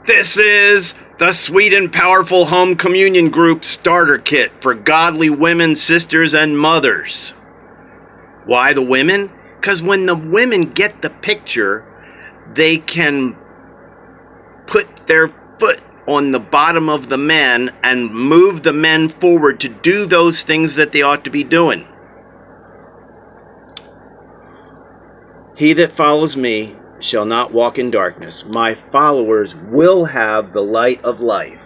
This is the Sweet and Powerful Home Communion Group Starter Kit for godly women, sisters, and mothers. Why the women? Because when the women get the picture, they can put their foot on the bottom of the men and move the men forward to do those things that they ought to be doing. He that follows me shall not walk in darkness. My followers will have the light of life.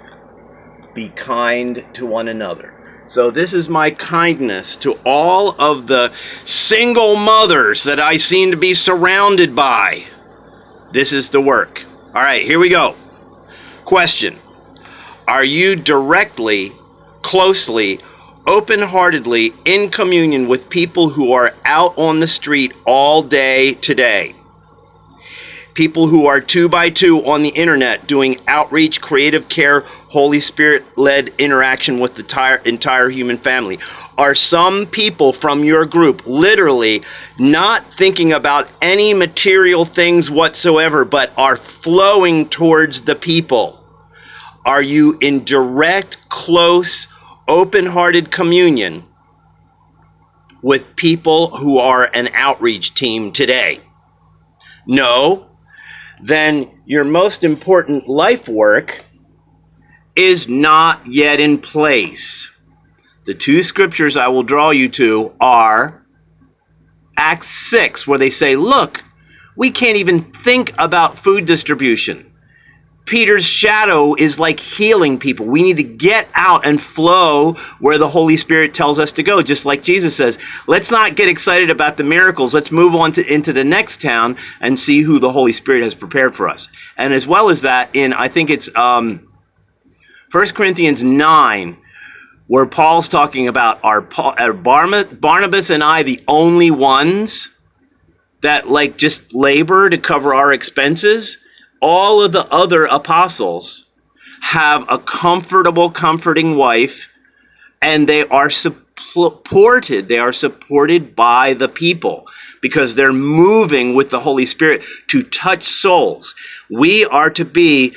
Be kind to one another. So this is my kindness to all of the single mothers that I seem to be surrounded by. This is the work. All right, here we go. Question. Are you directly, closely, open-heartedly in communion with people who are out on the street all day today? People who are 2 by 2 on the internet doing outreach, creative care, Holy Spirit-led interaction with the entire human family. Are some people from your group literally not thinking about any material things whatsoever, but are flowing towards the people? Are you in direct, close, open-hearted communion with people who are an outreach team today? No. Then your most important life work is not yet in place. The two scriptures I will draw you to are Acts 6, where they say, look, we can't even think about food distribution. Peter's shadow is like healing people. We need to get out and flow where the Holy Spirit tells us to go. Just like Jesus says, let's not get excited about the miracles. Let's move on into the next town and see who the Holy Spirit has prepared for us. And as well as that, in I think it's 1 Corinthians 9, where Paul's talking about are Barnabas and I the only ones that like just labor to cover our expenses? All of the other apostles have a comfortable, comforting wife, and they are supported. They are supported by the people because they're moving with the Holy Spirit to touch souls. We are to be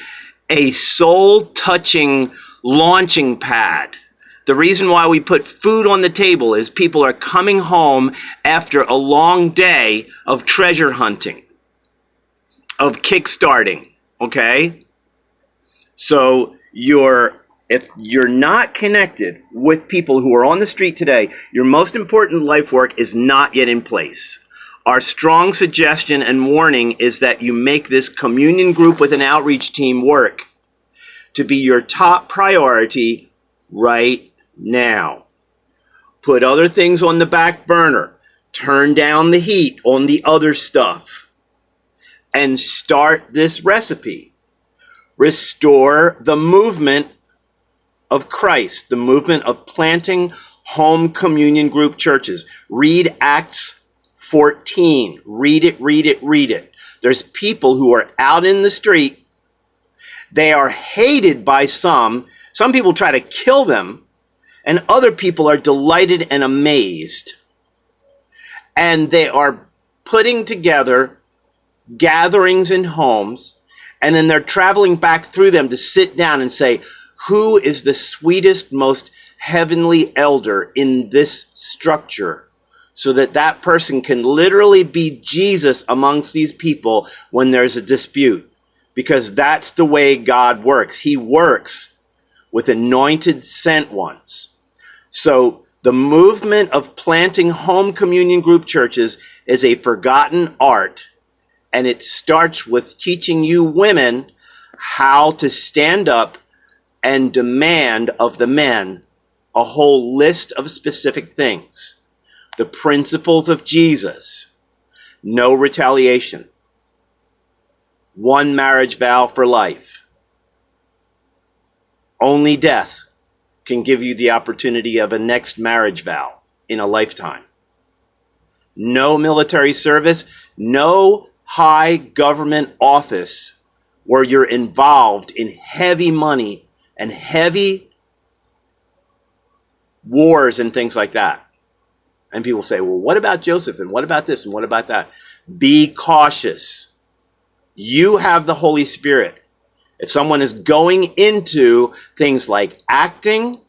a soul-touching launching pad. The reason why we put food on the table is people are coming home after a long day of treasure hunting, of kickstarting, okay? So if you're not connected with people who are on the street today, your most important life work is not yet in place. Our strong suggestion and warning is that you make this communion group with an outreach team work to be your top priority right now. Put other things on the back burner. Turn down the heat on the other stuff. And start this recipe. Restore the movement of Christ, the movement of planting home communion group churches. Read Acts 14. Read it, read it, read it. There's people who are out in the street. They are hated by some. Some people try to kill them, and other people are delighted and amazed. And they are putting together gatherings in homes, and then they're traveling back through them to sit down and say, who is the sweetest, most heavenly elder in this structure? So that that person can literally be Jesus amongst these people when there's a dispute. Because that's the way God works. He works with anointed sent ones. So the movement of planting home communion group churches is a forgotten art. And it starts with teaching you women how to stand up and demand of the men a whole list of specific things. The principles of Jesus. No retaliation. One marriage vow for life. Only death can give you the opportunity of a next marriage vow in a lifetime. No military service. No high government office where you're involved in heavy money and heavy wars and things like that. And people say, well, what about Joseph? And what about this? And what about that? Be cautious. You have the Holy Spirit. If someone is going into things like acting,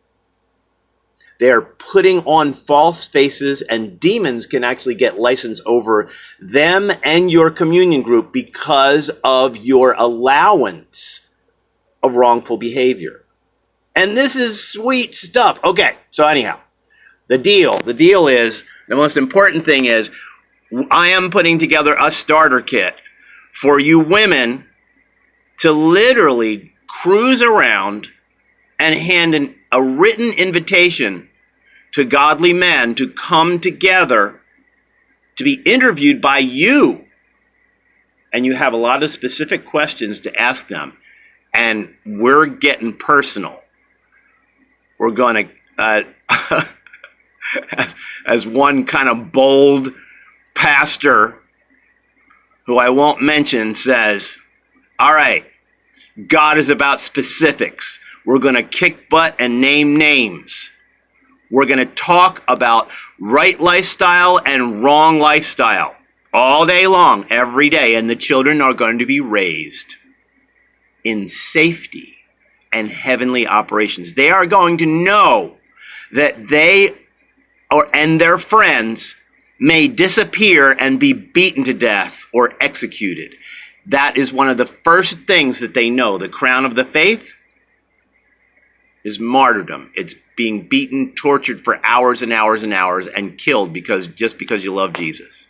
they're putting on false faces, and demons can actually get license over them and your communion group because of your allowance of wrongful behavior. And this is sweet stuff. Okay, so anyhow, the deal is, the most important thing is, I am putting together a starter kit for you women to literally cruise around and hand a written invitation to godly men to come together to be interviewed by you. And you have a lot of specific questions to ask them. And we're getting personal. We're going to, as one kind of bold pastor, who I won't mention, says, all right, God is about specifics. We're going to kick butt and name names. We're going to talk about right lifestyle and wrong lifestyle all day long, every day. And the children are going to be raised in safety and heavenly operations. They are going to know that they and their friends may disappear and be beaten to death or executed. That is one of the first things that they know. The crown of the faith is martyrdom. It's being beaten, tortured for hours and hours and hours, and killed just because you love Jesus.